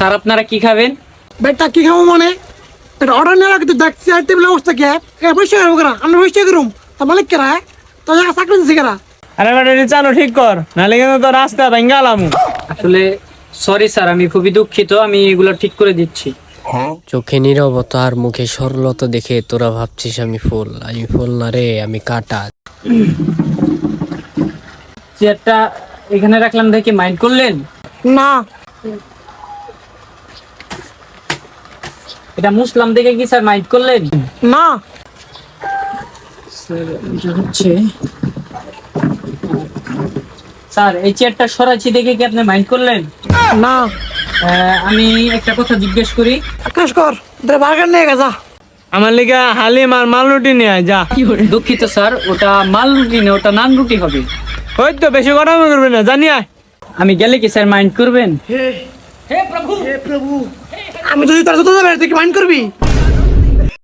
Sir আপনারা কি খাবেন? বেটা কি খাবো মানে এটা অর্ডার নিয়ে রাখতে দেখছি আর টেবিল অবস্থা কে বসে গেল করা আমরা বসে গেলুম তা মালিক কেরা তো জায়গা চাকরি দিছি কেরা আরে বেটা চালো ঠিক কর, নাহলে কিন্তু তো রাস্তা ভেঙ্গে গেলাম। আসলে সরি স্যার, আমি খুবই দুঃখিত, আমি এগুলো ঠিক করে দিচ্ছি। চোখে নীরবতা আর মুখে সরলতা দেখে তোরা ভাবছিস আমি ফুল না রে, আমি কাটা। চেয়ারটা এখানে রাখলাম দেখে মাইন্ড করলেন? না এটা মুসলাম দেখে কি স্যার মাইন্ড করলেন? না স্যার এই চেয়ারটা সরাচ্ছি দেখে কি আপনি মাইন্ড করলেন? না আমি একটা কথা জিজ্ঞেস করি। আকাশ কর বার্গার নিয়ে গেছা আমার লিগা হালিম আর মাল রুটি নিয়ে আয়, যা। দুঃখিত স্যার, ওটা মাল রুটি না, ওটা নান রুটি হবে। ওই তো বেশি কথা করবে না, জানি আয়। আমি গেলে কি স্যার মাইন্ড করবেন? আমি যদি তার জুতো দেবে তুই কি মাইন্ড করবি?